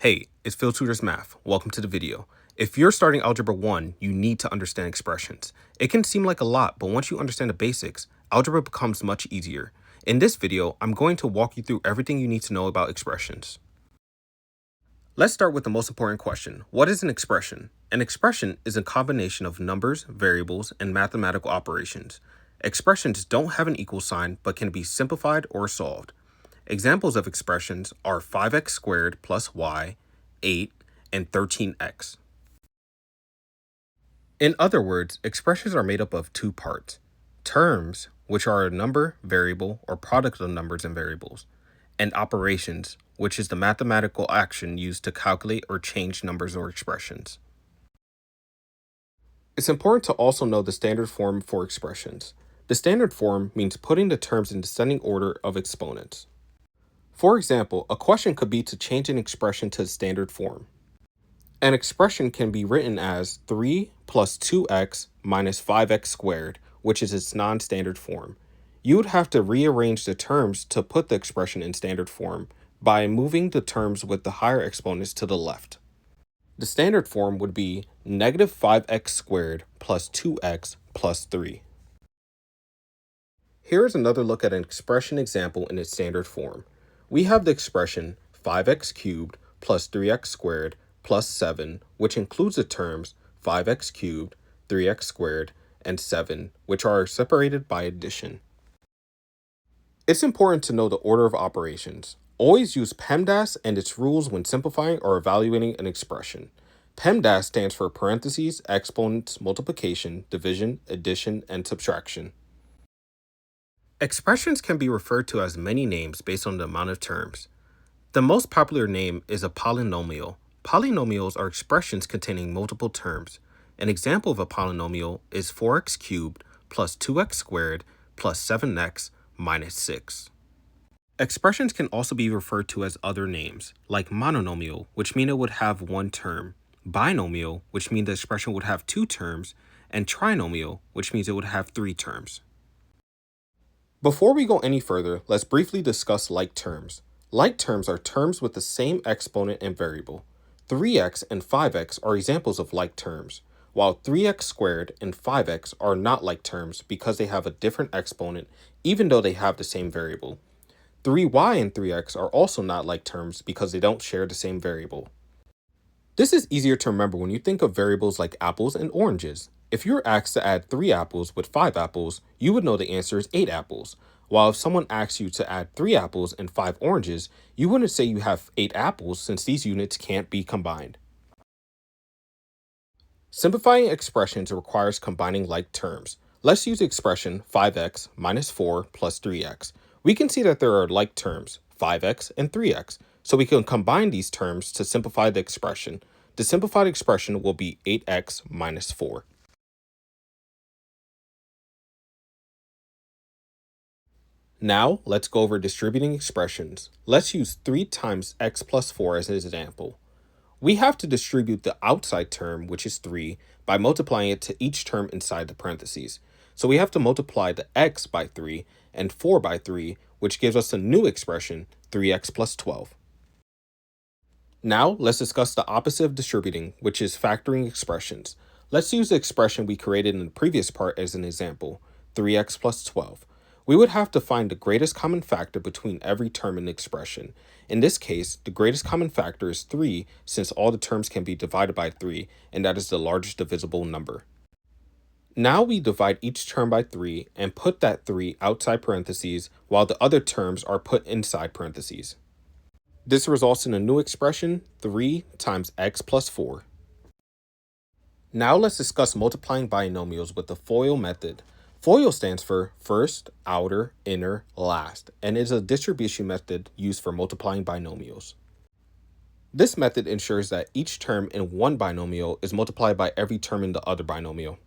Hey, it's Phil Tutor's Math. Welcome to the video. If you're starting Algebra 1, you need to understand expressions. It can seem like a lot, but once you understand the basics, algebra becomes much easier. In this video, I'm going to walk you through everything you need to know about expressions. Let's start with the most important question. What is an expression? An expression is a combination of numbers, variables, and mathematical operations. Expressions don't have an equal sign, but can be simplified or solved. Examples of expressions are 5x squared plus y, 8, and 13x. In other words, expressions are made up of two parts. Terms, which are a number, variable, or product of numbers and variables, and operations, which is the mathematical action used to calculate or change numbers or expressions. It's important to also know the standard form for expressions. The standard form means putting the terms in descending order of exponents. For example, a question could be to change an expression to the standard form. An expression can be written as 3 plus 2x minus 5x squared, which is its non-standard form. You would have to rearrange the terms to put the expression in standard form by moving the terms with the higher exponents to the left. The standard form would be negative 5x squared plus 2x plus 3. Here is another look at an expression example in its standard form. We have the expression 5x cubed plus 3x squared plus 7, which includes the terms 5x cubed, 3x squared, and 7, which are separated by addition. It's important to know the order of operations. Always use PEMDAS and its rules when simplifying or evaluating an expression. PEMDAS stands for parentheses, exponents, multiplication, division, addition, and subtraction. Expressions can be referred to as many names based on the amount of terms. The most popular name is a polynomial. Polynomials are expressions containing multiple terms. An example of a polynomial is 4x cubed plus 2x squared plus 7x minus 6. Expressions can also be referred to as other names, like monomial, which means it would have one term, binomial, which means the expression would have two terms, and trinomial, which means it would have three terms. Before we go any further, let's briefly discuss like terms. Like terms are terms with the same exponent and variable. 3x and 5x are examples of like terms, while 3x squared and 5x are not like terms because they have a different exponent even though they have the same variable. 3y and 3x are also not like terms because they don't share the same variable. This is easier to remember when you think of variables like apples and oranges. If you were asked to add 3 apples with 5 apples, you would know the answer is 8 apples. While if someone asks you to add 3 apples and 5 oranges, you wouldn't say you have 8 apples since these units can't be combined. Simplifying expressions requires combining like terms. Let's use the expression 5x minus 4 plus 3x. We can see that there are like terms, 5x and 3x, so we can combine these terms to simplify the expression. The simplified expression will be 8x minus 4. Now, let's go over distributing expressions. Let's use 3 times x plus 4 as an example. We have to distribute the outside term, which is 3, by multiplying it to each term inside the parentheses. So we have to multiply the x by 3 and 4 by 3, which gives us a new expression, 3x plus 12. Now, let's discuss the opposite of distributing, which is factoring expressions. Let's use the expression we created in the previous part as an example, 3x plus 12. We would have to find the greatest common factor between every term in the expression. In this case, the greatest common factor is 3 since all the terms can be divided by 3, and that is the largest divisible number. Now we divide each term by 3 and put that 3 outside parentheses while the other terms are put inside parentheses. This results in a new expression, 3 times x plus 4. Now let's discuss multiplying binomials with the FOIL method. FOIL stands for first, outer, inner, last, and is a distribution method used for multiplying binomials. This method ensures that each term in one binomial is multiplied by every term in the other binomial.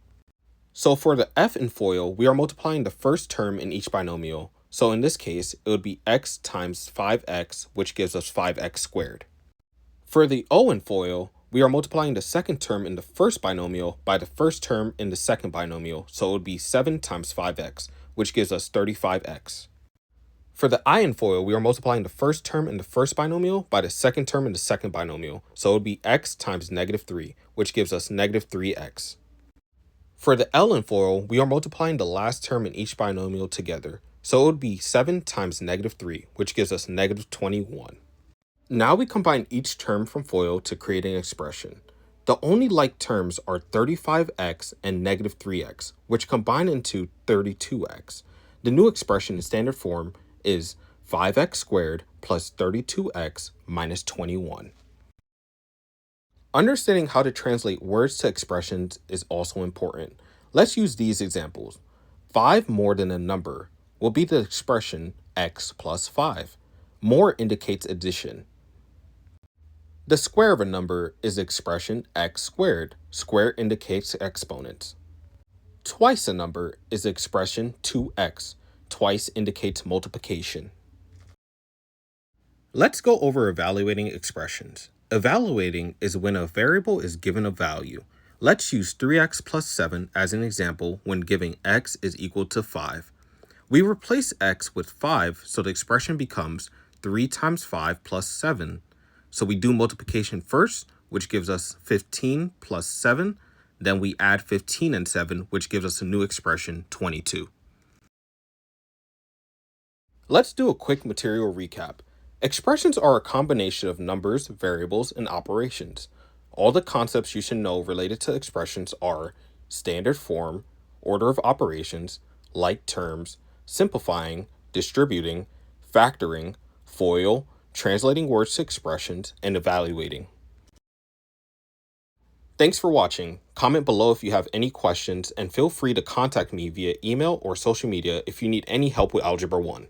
So for the f in FOIL, we are multiplying the first term in each binomial. So in this case, it would be x times 5x, which gives us 5x squared. For the o in FOIL, we are multiplying the second term in the first binomial by the first term in the second binomial, so it would be 7 times 5x, which gives us 35x. For the I in FOIL, we are multiplying the first term in the first binomial by the second term in the second binomial. So it would be x times -3, which gives us -3x. For the L in FOIL, we are multiplying the last term in each binomial together. So it would be 7 times -3, which gives us -21. Now we combine each term from FOIL to create an expression. The only like terms are 35x and -3x, which combine into 32x. The new expression in standard form is 5x squared plus 32x minus 21. Understanding how to translate words to expressions is also important. Let's use these examples. 5 more than a number will be the expression x plus 5. More indicates addition. The square of a number is the expression x squared. Square indicates exponents. Twice a number is the expression 2x. Twice indicates multiplication. Let's go over evaluating expressions. Evaluating is when a variable is given a value. Let's use 3x plus 7 as an example when giving x is equal to 5. We replace x with 5, so the expression becomes 3 times 5 plus 7. So we do multiplication first, which gives us 15 plus 7. Then we add 15 and 7, which gives us a new expression, 22. Let's do a quick material recap. Expressions are a combination of numbers, variables, and operations. All the concepts you should know related to expressions are standard form, order of operations, like terms, simplifying, distributing, factoring, FOIL, translating words to expressions, and evaluating. Thanks for watching. Comment below if you have any questions, and feel free to contact me via email or social media if you need any help with Algebra 1.